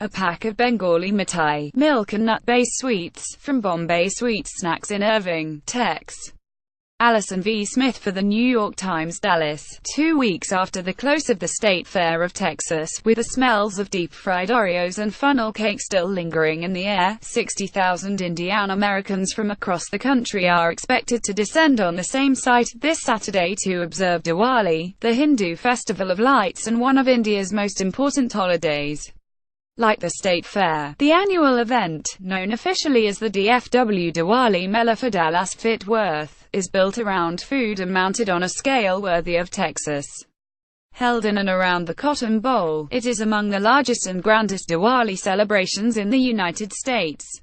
A pack of Bengali mithai, milk and nut-based sweets, from Bombay Sweets Snacks in Irving, Tex. Allison V. Smith for The New York Times. Dallas, 2 weeks after the close of the State Fair of Texas, with the smells of deep-fried Oreos and funnel cake still lingering in the air, 60,000 Indian Americans from across the country are expected to descend on the same site this Saturday to observe Diwali, the Hindu festival of lights and one of India's most important holidays. Like the State Fair, the annual event, known officially as the DFW Diwali Mela for Dallas-Fort Worth, is built around food and mounted on a scale worthy of Texas. Held in and around the Cotton Bowl, it is among the largest and grandest Diwali celebrations in the United States.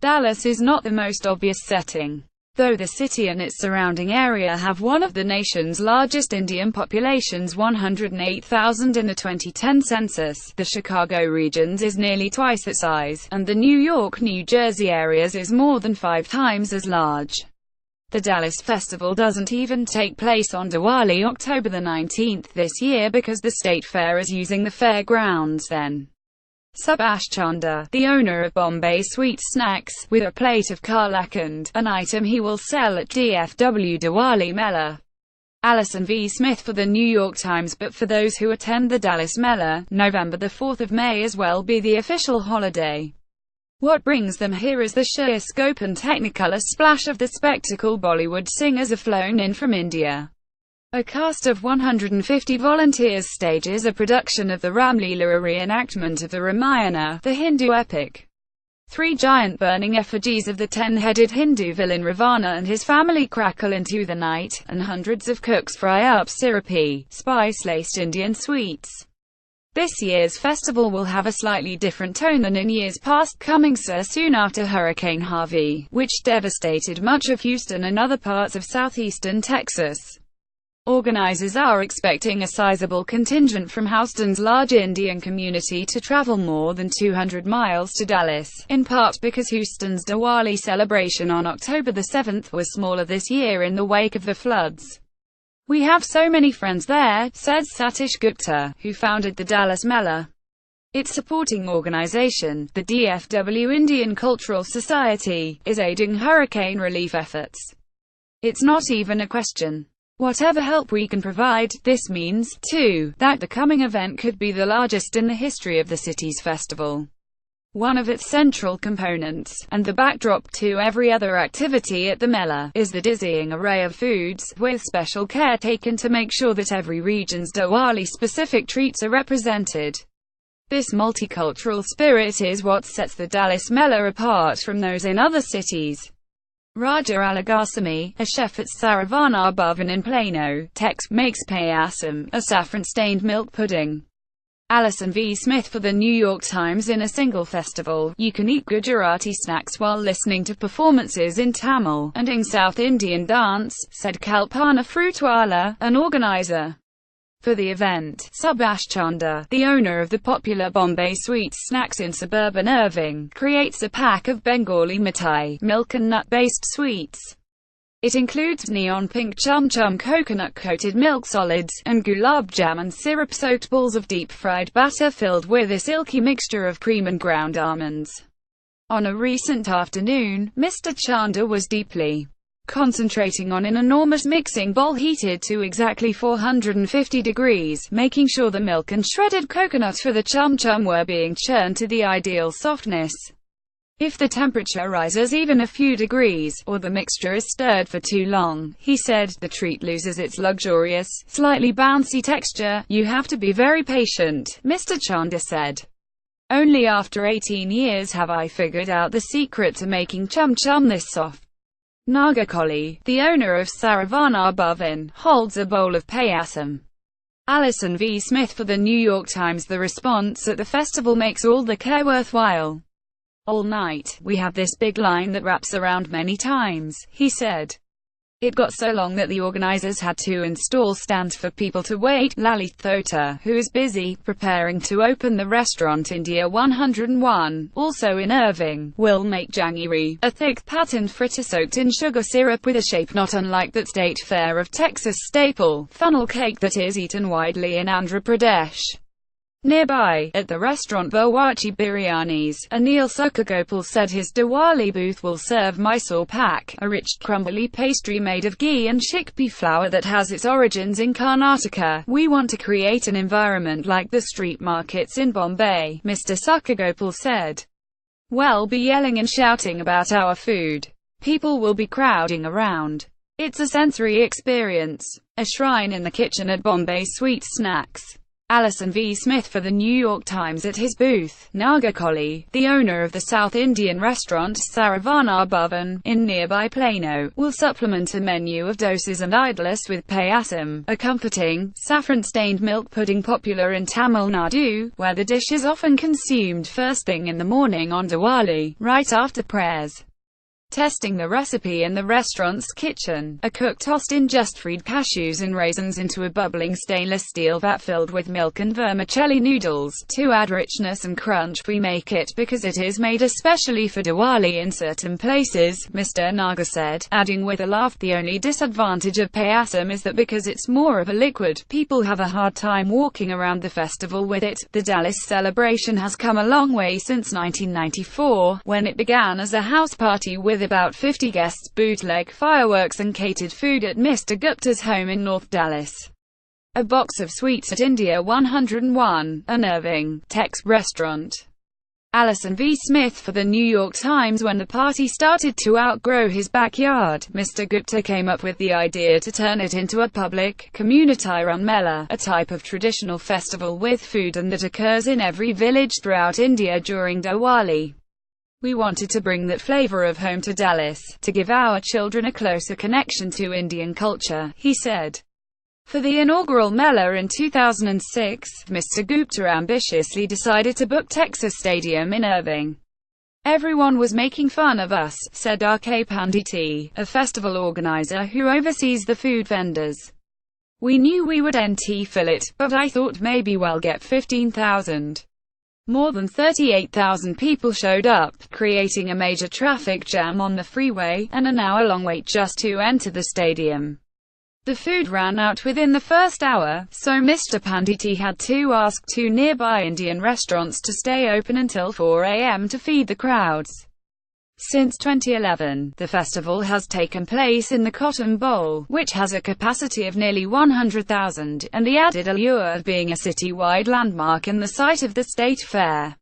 Dallas is not the most obvious setting. Though the city and its surrounding area have one of the nation's largest Indian populations, 108,000 in the 2010 census, the Chicago region's is nearly twice that size, and the New York, New Jersey areas is more than 5 times as large. The Dallas Festival doesn't even take place on Diwali, October the 19th this year, because the State Fair is using the fairgrounds then. Subhash Chandra, the owner of Bombay Sweets Snacks, with a plate of Kalakand, an item he will sell at DFW Diwali Mela. Allison V. Smith for The New York Times. But for those who attend the Dallas Mela, November the 4th of May as well be the official holiday. What brings them here is the sheer scope and technicolor splash of the spectacle. Bollywood singers are flown in from India. A cast of 150 volunteers stages a production of the Ramlila, a reenactment of the Ramayana, the Hindu epic. 3 giant burning effigies of the 10-headed Hindu villain Ravana and his family crackle into the night, and hundreds of cooks fry up syrupy, spice-laced Indian sweets. This year's festival will have a slightly different tone than in years past, coming so soon after Hurricane Harvey, which devastated much of Houston and other parts of southeastern Texas. Organizers are expecting a sizable contingent from Houston's large Indian community to travel more than 200 miles to Dallas, in part because Houston's Diwali celebration on October the 7th was smaller this year in the wake of the floods. "We have so many friends there," said Satish Gupta, who founded the Dallas Mela. Its supporting organization, the DFW Indian Cultural Society, is aiding hurricane relief efforts. "It's not even a question. Whatever help we can provide." This means, too, that the coming event could be the largest in the history of the city's festival. One of its central components, and the backdrop to every other activity at the Mela, is the dizzying array of foods, with special care taken to make sure that every region's Diwali-specific treats are represented. This multicultural spirit is what sets the Dallas Mela apart from those in other cities. Raja Alagasami, a chef at Saravana Bhavan in Plano, Tex, makes payasam, a saffron-stained milk pudding. Allison V. Smith for The New York Times. In a single festival, you can eat Gujarati snacks while listening to performances in Tamil and in South Indian dance, said Kalpana Fruitwala, an organizer for the event. Subhash Chandra, the owner of the popular Bombay Sweets Snacks in suburban Irving, creates a pack of Bengali mithai, milk and nut-based sweets. It includes neon pink chum-chum coconut-coated milk solids, and gulab jamun syrup-soaked balls of deep-fried batter filled with a silky mixture of cream and ground almonds. On a recent afternoon, Mr. Chandra was deeply concentrating on an enormous mixing bowl heated to exactly 450 degrees, making sure the milk and shredded coconut for the chum-chum were being churned to the ideal softness. If the temperature rises even a few degrees, or the mixture is stirred for too long, he said, the treat loses its luxurious, slightly bouncy texture. "You have to be very patient," Mr. Chandra said. "Only after 18 years have I figured out the secret to making chum-chum this soft." Nagarkoli, the owner of Saravana Bhavan, holds a bowl of payasam. Allison V. Smith for The New York Times. The response at the festival makes all the care worthwhile. "All night, we have this big line that wraps around many times," he said. "It got so long that the organizers had to install stands for people to wait." Lalit Thota, who is busy preparing to open the restaurant India 101, also in Irving, will make jangiri, a thick patterned fritter soaked in sugar syrup with a shape not unlike that State Fair of Texas staple, funnel cake that is eaten widely in Andhra Pradesh. Nearby, at the restaurant Bawarchi Biryanis, Anil Sukkagopal said his Diwali booth will serve Mysore pak, a rich, crumbly pastry made of ghee and chickpea flour that has its origins in Karnataka. We want to create an environment like the street markets in Bombay, Mr. Sukkagopal said. We'll be yelling and shouting about our food. People will be crowding around. It's a sensory experience. A shrine in the kitchen at Bombay Sweets Snacks. Allison V. Smith for the New York Times at his booth. Nagarkoli, the owner of the South Indian restaurant Saravana Bhavan, in nearby Plano, will supplement a menu of doses and idlis with payasam, a comforting, saffron-stained milk pudding popular in Tamil Nadu, where the dish is often consumed first thing in the morning on Diwali, right after prayers. Testing the recipe in the restaurant's kitchen, a cook tossed in just-freed cashews and raisins into a bubbling stainless steel vat filled with milk and vermicelli noodles. To add richness and crunch, we make it because it is made especially for Diwali in certain places, Mr. Nagar said, adding with a laugh, the only disadvantage of payasam is that because it's more of a liquid, people have a hard time walking around the festival with it. The Dallas celebration has come a long way since 1994, when it began as a house party with about 50 guests, bootleg fireworks and catered food at Mr. Gupta's home in North Dallas. A box of sweets at India 101, an Irving, Tex restaurant. Allison V. Smith for the New York Times. When the party started to outgrow his backyard, Mr. Gupta came up with the idea to turn it into a public, community-run mela, a type of traditional festival with food and that occurs in every village throughout India during Diwali. We wanted to bring that flavor of home to Dallas, to give our children a closer connection to Indian culture, he said. For the inaugural Mela in 2006, Mr. Gupta ambitiously decided to book Texas Stadium in Irving. Everyone was making fun of us, said R.K. Panditi, a festival organizer who oversees the food vendors. We knew we would fill it, but I thought maybe we'll get 15,000. More than 38,000 people showed up, creating a major traffic jam on the freeway, and an hour-long wait just to enter the stadium. The food ran out within the first hour, so Mr. Panditi had to ask two nearby Indian restaurants to stay open until 4 a.m. to feed the crowds. Since 2011, the festival has taken place in the Cotton Bowl, which has a capacity of nearly 100,000, and the added allure of being a city-wide landmark and the site of the state fair.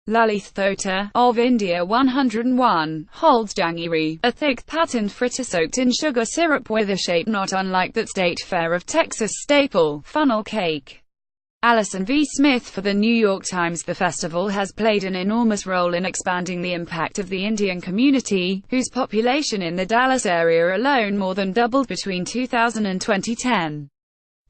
Lalit Thota, of India 101, holds jangiri, a thick patterned fritter soaked in sugar syrup with a shape not unlike that state fair of Texas staple, funnel cake. Allison V. Smith for the New York Times. The festival has played an enormous role in expanding the impact of the Indian community, whose population in the Dallas area alone more than doubled between 2000 and 2010.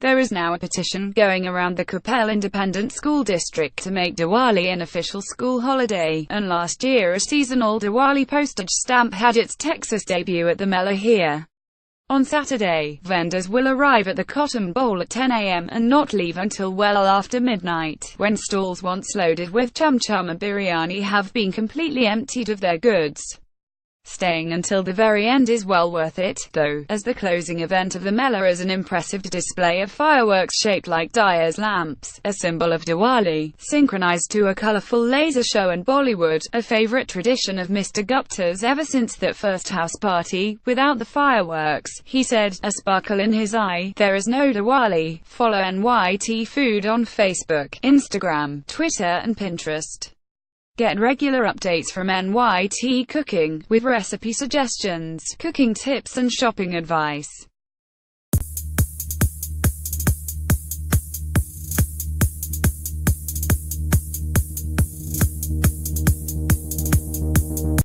There is now a petition going around the Coppell Independent School District to make Diwali an official school holiday, and last year a seasonal Diwali postage stamp had its Texas debut at the Mela here. On Saturday, vendors will arrive at the Cotton Bowl at 10 a.m. and not leave until well after midnight, when stalls once loaded with chum chum and biryani have been completely emptied of their goods. Staying until the very end is well worth it, though, as the closing event of the Mela is an impressive display of fireworks shaped like Diya's lamps, a symbol of Diwali, synchronized to a colorful laser show and Bollywood, a favorite tradition of Mr. Gupta's ever since that first house party. Without the fireworks, he said, a sparkle in his eye, there is no Diwali. Follow NYT Food on Facebook, Instagram, Twitter and Pinterest. Get regular updates from NYT Cooking, with recipe suggestions, cooking tips and shopping advice.